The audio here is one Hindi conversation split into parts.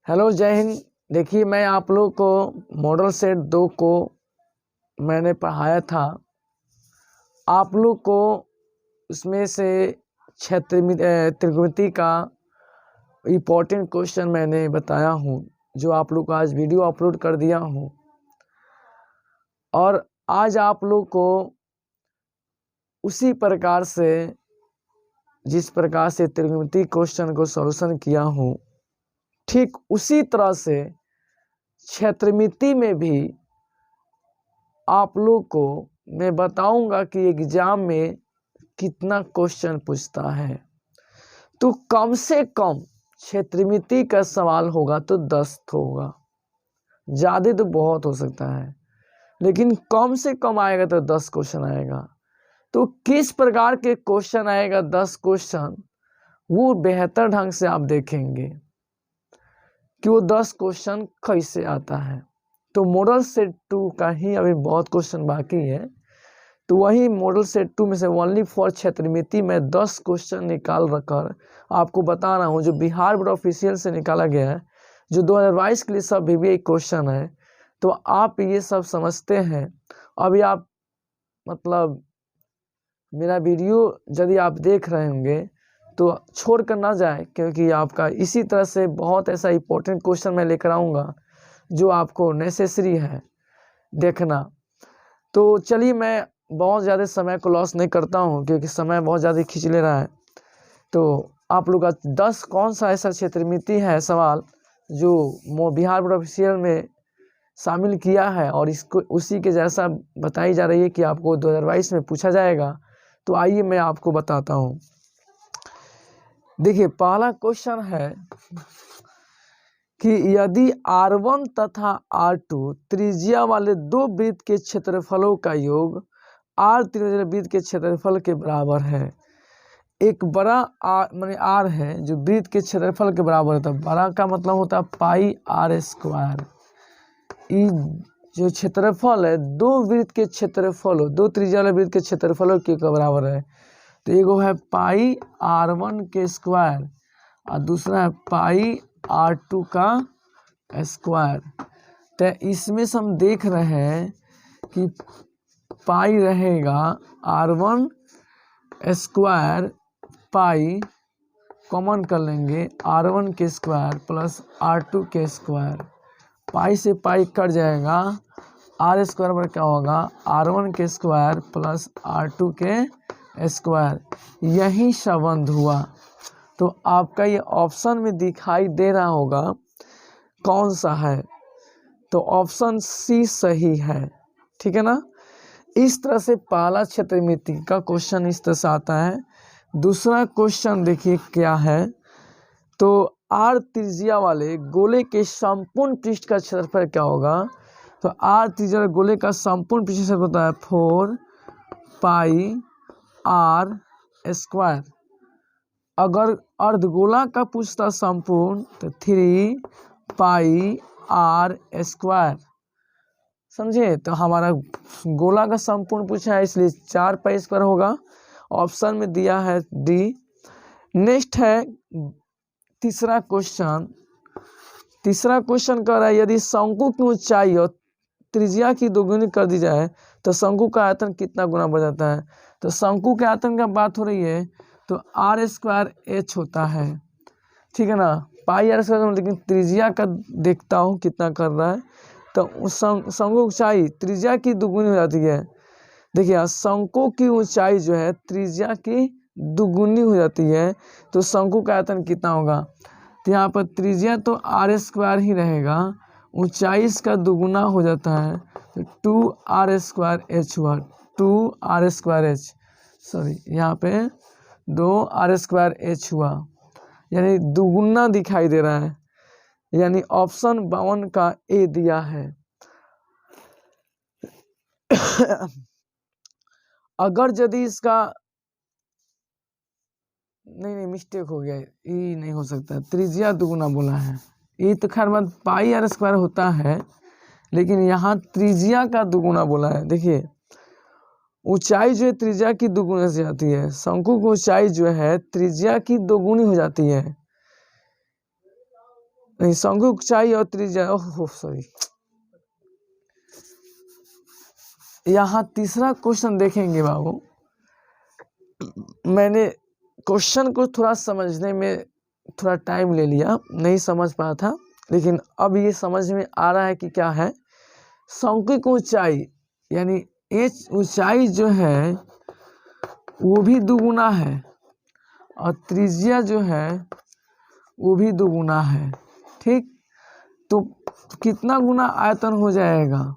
हेलो, जय हिंद। देखिए, मैं आप लोग को मॉडल सेट 2 को मैंने पढ़ाया था। आप लोग को उसमें से त्रिकोणमिति का इम्पोर्टेंट क्वेश्चन मैंने बताया हूँ, जो आप लोग को आज वीडियो अपलोड कर दिया हूँ। और आज आप लोग को उसी प्रकार से, जिस प्रकार से त्रिकोणमिति क्वेश्चन को सॉल्यूशन किया हूँ, ठीक उसी तरह से क्षेत्रमिति में भी आप लोग को मैं बताऊंगा कि एग्जाम में कितना क्वेश्चन पूछता है। तो कम से कम क्षेत्रमिति का सवाल होगा तो 10 होगा, ज़्यादा तो बहुत हो सकता है, लेकिन कम से कम आएगा तो 10 क्वेश्चन आएगा। तो किस प्रकार के क्वेश्चन आएगा 10 क्वेश्चन, वो बेहतर ढंग से आप देखेंगे कि वो 10 क्वेश्चन कैसे आता है। तो मॉडल सेट 2 का ही अभी बहुत क्वेश्चन बाकी है, तो वही मॉडल सेट 2 में से ओनली फॉर क्षेत्रमिति में 10 क्वेश्चन निकाल रखकर आपको बता रहा हूँ, जो बिहार बोर्ड ऑफिशियल से निकाला गया है, जो 2022 के लिए सब VBI क्वेश्चन है। तो आप ये सब समझते हैं। अभी आप मतलब मेरा वीडियो यदि आप देख रहे होंगे तो छोड़ कर ना जाए, क्योंकि आपका इसी तरह से बहुत ऐसा इंपॉर्टेंट क्वेश्चन मैं लेकर आऊँगा जो आपको नेसेसरी है देखना। तो चलिए, मैं बहुत ज़्यादा समय को लॉस नहीं करता हूँ, क्योंकि समय बहुत ज़्यादा खींच ले रहा है। तो आप लोग का 10 कौन सा ऐसा क्षेत्रमिति है सवाल जो बिहार बोर्ड ऑफिशियल में शामिल किया है और इसको उसी के जैसा बताई जा रही है कि आपको 2022 में पूछा जाएगा। तो आइए मैं आपको बताता हूँ। देखिए, पहला क्वेश्चन है कि यदि R1 तथा R2 त्रिज्या वाले दो वृत्त के क्षेत्रफलों का योग R त्रिज्या वृत्त के क्षेत्रफल के बराबर है। एक बड़ा R है जो वृत्त के क्षेत्रफल के बराबर होता है। बड़ा का मतलब होता है पाई R²। ये जो क्षेत्रफल है दो वृत्त के क्षेत्रफलों, दो त्रिज्या वाले वृत्त के क्षेत्रफलों के बराबर है। तो एगो है पाई R1 के स्क्वायर और दूसरा है पाई R2 का स्क्वायर। तो इसमें से हम देख रहे हैं कि पाई रहेगा R1 स्क्वायर, पाई कॉमन कर लेंगे R1 के स्क्वायर प्लस R2 के स्क्वायर। पाई से पाई कट जाएगा, R स्क्वायर पर क्या होगा R1 के स्क्वायर प्लस R2 के स्क्वायर। यही संबंध हुआ। तो आपका ये ऑप्शन में दिखाई दे रहा होगा कौन सा है, तो ऑप्शन सी सही है। ठीक है ना। इस तरह से पहला क्षेत्रमिति का क्वेश्चन इस तरह से आता है। दूसरा क्वेश्चन देखिए क्या है। तो R त्रिज्या वाले गोले के संपूर्ण पृष्ठ का क्षेत्रफल क्या होगा। तो R त्रिज्या वाले गोले का संपूर्ण पृष्ठ क्षेत्रफल होता है 4 पाई R²। अगर अर्धगोला का पूछता संपूर्ण तो 3 पाई R²। समझे। तो हमारा गोला का संपूर्ण पूछा है, इसलिए 4 पाई² होगा। ऑप्शन में दिया है डी। नेक्स्ट है तीसरा क्वेश्चन। तीसरा क्वेश्चन कह रहा है यदि शंकु की ऊंचाई और त्रिज्या की दोगुनी कर दी जाए तो शंकु का आयतन कितना गुना बढ़ जाता है। तो शंकु के आयतन का बात हो रही है तो R²H होता है। ठीक है ना। पाई R², लेकिन त्रिज्या का देखता हूँ कितना कर रहा है। तो शंकु ऊंचाई त्रिज्या की दोगुनी हो जाती है। देखिए, शंकु की ऊंचाई जो है त्रिज्या की दोगुनी हो जाती है, तो शंकु का आयतन कितना होगा। तो यहाँ पर त्रिज्या तो R² ही रहेगा, ऊंचाई इसका दोगुना हो जाता है तो 2R²H हुआ। 2R²H, सॉरी यहाँ पे 2R²H हुआ, यानी दोगुना दिखाई दे रहा है, यानी ऑप्शन 52 का ए दिया है। अगर यदि इसका नहीं मिस्टेक हो गया, ये नहीं हो सकता, त्रिज्या दुगुना बोला है। ये तो खैर मत पाई R² होता है, लेकिन यहाँ त्रिज्या का दुगुना बोला है। देखिए, ऊंचाई जो है त्रिज्या की दोगुनी से आती है। शंकु की ऊंचाई जो है त्रिज्या की दोगुनी हो जाती है। नहीं, शंकु ऊंचाई और त्रिज्या, ओह सॉरी, यहाँ तीसरा क्वेश्चन देखेंगे बाबू। मैंने क्वेश्चन को थोड़ा समझने में थोड़ा टाइम ले लिया, नहीं समझ पाया था, लेकिन अब ये समझ में आ रहा है कि क्या है। शंकु की ऊंचाई यानी एच ऊंचाई जो है वो भी दुगुना है और त्रिज्या जो है वो भी दुगुना है, ठीक। तो कितना गुना आयतन हो जाएगा,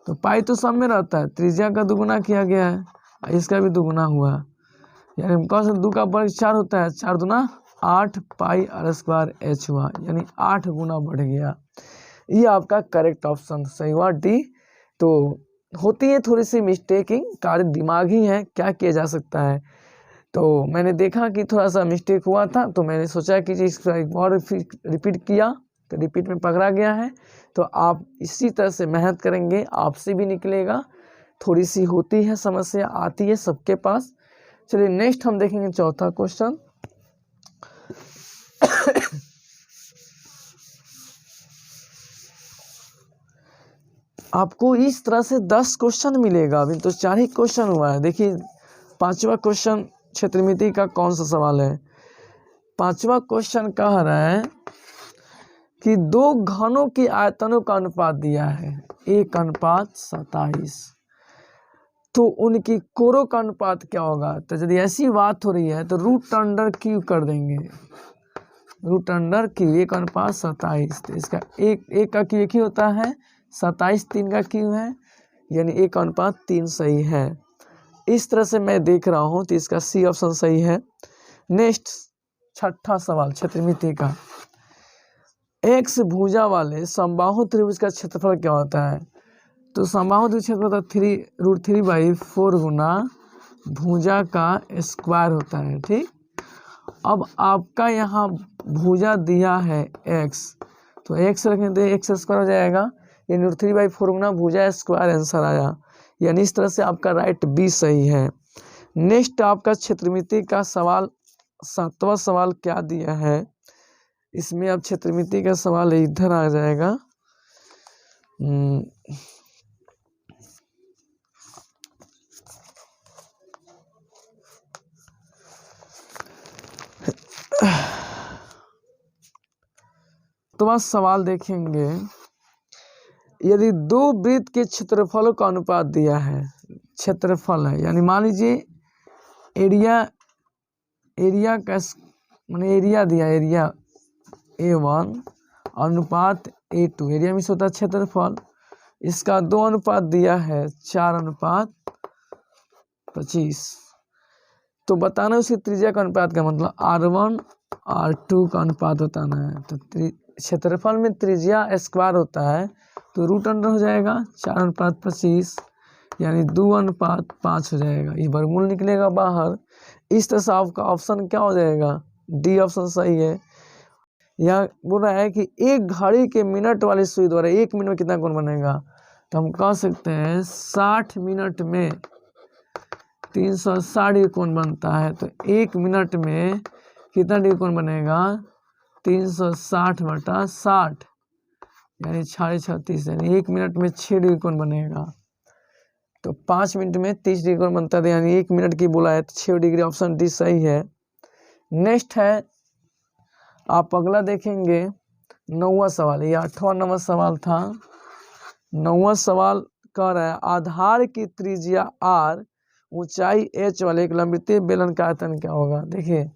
तो पाई तो सब में रहता है, त्रिज्या का दुगुना किया गया है, इसका भी दुगुना हुआ, यानी कौन सा 2 का वर्ग 4 होता है, 4 दूना 8 पाई आर स्क्वायर एच हुआ, यानी 8 गुना बढ़ गया। ये आपका करेक्ट ऑप्शन सही हुआ डी। तो होती है थोड़ी सी मिस्टेकिंग, कार्य दिमाग ही है, क्या किया जा सकता है। तो मैंने देखा कि थोड़ा सा मिस्टेक हुआ था, तो मैंने सोचा कि इसका एक और रिपीट किया, तो रिपीट में पकड़ा गया है। तो आप इसी तरह से मेहनत करेंगे, आपसे भी निकलेगा। थोड़ी सी होती है समस्या, आती है सबके पास। चलिए नेक्स्ट हम देखेंगे चौथा क्वेश्चन। आपको इस तरह से 10 क्वेश्चन मिलेगा, अभी तो 4 ही क्वेश्चन हुआ है। देखिए 5वां क्वेश्चन क्षेत्रमिति का कौन सा सवाल है। 5वां क्वेश्चन कह रहा है कि 2 घनों के आयतनों का अनुपात दिया है 1:27, तो उनकी कोरों का अनुपात क्या होगा। तो यदि ऐसी बात हो रही है तो √Q कर देंगे, √Q 1:27, तो इसका एक का Q एक ही होता है, 27 3 का Q है, यानी 1:3 सही है। इस तरह से मैं देख रहा हूँ, तो इसका सी ऑप्शन सही है। नेक्स्ट 6ठा सवाल क्षेत्रमिति का। एक्स भुजा वाले समबाहु त्रिभुज का क्षेत्रफल क्या होता है। तो समबाहु त्रिभुज क्षेत्रफल 3√3/4 गुना भुजा का स्क्वायर होता है, ठीक। अब आपका यहाँ भुजा दिया है x, तो x रखें तो x स्क्वायर हो जाएगा, यानी √3/4 गुना भुजा स्क्वायर आंसर आया, यानी इस तरह से आपका राइट बी सही है। नेक्स्ट आपका क्षेत्रमिति का सवाल 7वां सवाल क्या दिया है, इसमें अब क्षेत्रमिति का सवाल इधर आ जाएगा। तो सवाल देखेंगे, यदि 2 वृत्त के क्षेत्रफलों का अनुपात दिया है, क्षेत्रफल है, यानी मान लीजिए एरिया का माने एरिया दिया, एरिया A1 अनुपात A2, एरिया में होता है क्षेत्रफल, इसका 2 अनुपात दिया है 4:25, तो बताना उसकी त्रिज्या का अनुपात का मतलब R1 R2 का अनुपात बताना है। तो क्षेत्रफल में त्रिज्या स्क्वायर होता है, तो √अंडर हो जाएगा 4:25, यानी 2:5 हो जाएगा, ये वर्गमूल निकलेगा बाहर। इस तरह से आपका ऑप्शन क्या हो जाएगा, डी ऑप्शन सही है। यहाँ बोल रहा है कि एक घड़ी के मिनट वाली सुई द्वारा 1 मिनट में कितना कोण बनेगा, तो हम कह सकते हैं 60 मिनट में 360 डिग्री कोण बनता है, तो 1 मिनट में कितना डिग्री कोण बनेगा, 360/60, यानी 36.5, यानी 1 मिनट में 6 डिग्री कोण बनेगा। तो 5 मिनट में 30 डिग्री कोण बनता है, यानी 1 मिनट की बोला है, तो 6 डिग्री, ऑप्शन डी सही है। नेक्स्ट है आप अगला देखेंगे 9वां सवाल, ये 8वां नंबर सवाल था। 9वां सवाल कह रहा है आधार की त्रिज्या r, ऊंचाई h वाले एक लंबवृत्तीय बेलन का आयतन क्या होगा। देखिए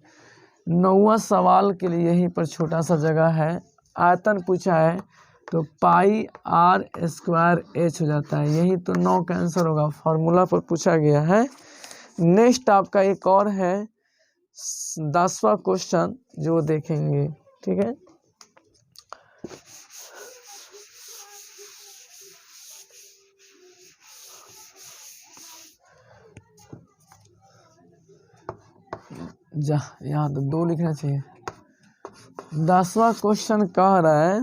9वां सवाल के लिए यहीं पर छोटा सा जगह है, आयतन पूछा है, तो πr² h हो जाता है, यही तो 9 का आंसर होगा, फॉर्मूला पर पूछा गया है। नेक्स्ट आपका एक और है 10वां क्वेश्चन जो देखेंगे, ठीक है। यहाँ तो 2 लिखना चाहिए। 10वां क्वेश्चन कह रहा है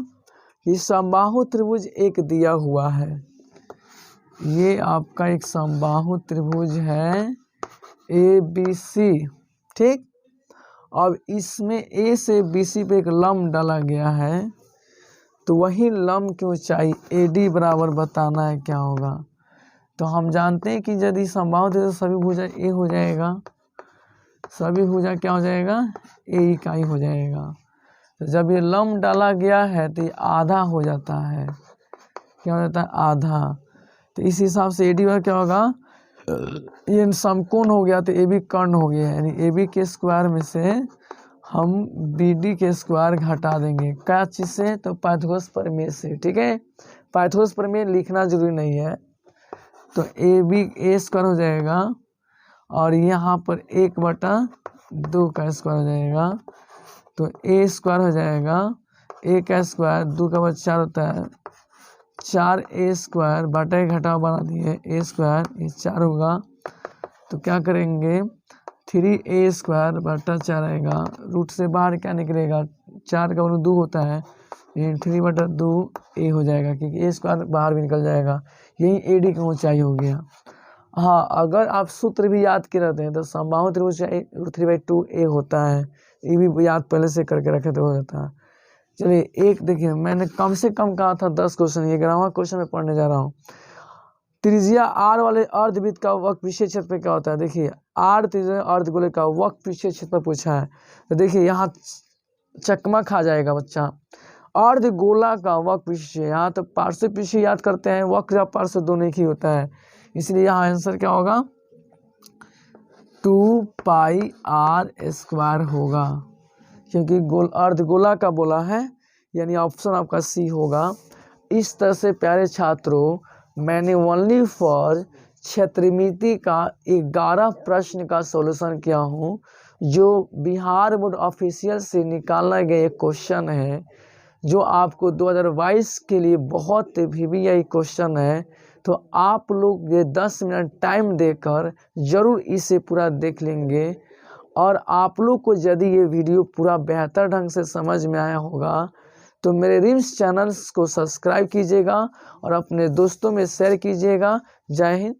कि समबाहु त्रिभुज एक दिया हुआ है, ये आपका एक समबाहु त्रिभुज है ABC, ठीक। अब इसमें A से BC पे एक लंब डाला गया है, तो वही लंब की ऊंचाई AD बराबर बताना है क्या होगा। तो हम जानते हैं कि यदि समबाहु थे तो सभी भुजा A हो जाएगा, सभी भुजा क्या हो जाएगा, A इकाई हो जाएगा। तो जब ये लंब डाला गया है तो ये आधा हो जाता है, क्या हो जाता है, आधा। तो इस हिसाब से AD क्या होगा, ये समकोण हो गया तो AB कर्ण हो गया, यानी AB के स्क्वायर में से हम BD के स्क्वायर घटा देंगे, क्या चीज़ से, तो पाइथागोरस प्रमेय से। ठीक है, पाइथागोरस प्रमेय लिखना जरूरी नहीं है। तो AB A स्क्वायर हो जाएगा और यहाँ पर 1/2 का स्क्वायर हो जाएगा। तो A स्क्वायर हो जाएगा, A का स्क्वायर 2 का बचा 4 होता है, 4A स्क्वायर बटा घटाव बना दिए A स्क्वायर, ये 4 होगा। तो क्या करेंगे, 3A स्क्वायर बटा 4 आएगा, रूट से बाहर क्या निकलेगा, 4 का 2 होता है, ये 3/2 A हो जाएगा, क्योंकि A स्क्वायर बाहर भी निकल जाएगा। यही AD की ऊंचाई हो गया। हाँ, अगर आप सूत्र भी याद के रहते हैं तो समबाहु त्रिभुज 3/2A होता है, ये भी याद पहले से करके रखे तो हो जाता है। चलिए एक देखिए, मैंने कम से कम कहा था 10 क्वेश्चन, ये 11वां क्वेश्चन में पढ़ने जा रहा हूँ। त्रिज्या R वाले अर्धवृत्त का वक्र विशेष क्षेत्र पे क्या होता है। देखिए R त्रिज्या अर्धगोले का वक्र विशेष क्षेत्र पर पूछा है, तो देखिए यहाँ चकमा खा जाएगा बच्चा। अर्धगोला का वक्र विशेष, यहाँ तो पार्श्व पीछे याद करते हैं, वक्र या पार्श्व दोनों एक ही होता है, इसलिए यहाँ आंसर क्या होगा, 2πr² होगा, क्योंकि अर्धगोला का बोला है, यानी ऑप्शन आपका C होगा। इस तरह से प्यारे छात्रों, मैंने ओनली फॉर क्षेत्रमिति का 11 प्रश्न का सॉल्यूशन किया हूँ, जो बिहार बोर्ड ऑफिशियल से निकाला गया एक क्वेश्चन है, जो आपको 2022 के लिए बहुत VVI क्वेश्चन है। तो आप लोग ये 10 मिनट टाइम देकर ज़रूर इसे पूरा देख लेंगे, और आप लोग को यदि ये वीडियो पूरा बेहतर ढंग से समझ में आया होगा तो मेरे रिम्स चैनल्स को सब्सक्राइब कीजिएगा और अपने दोस्तों में शेयर कीजिएगा। जय हिंद,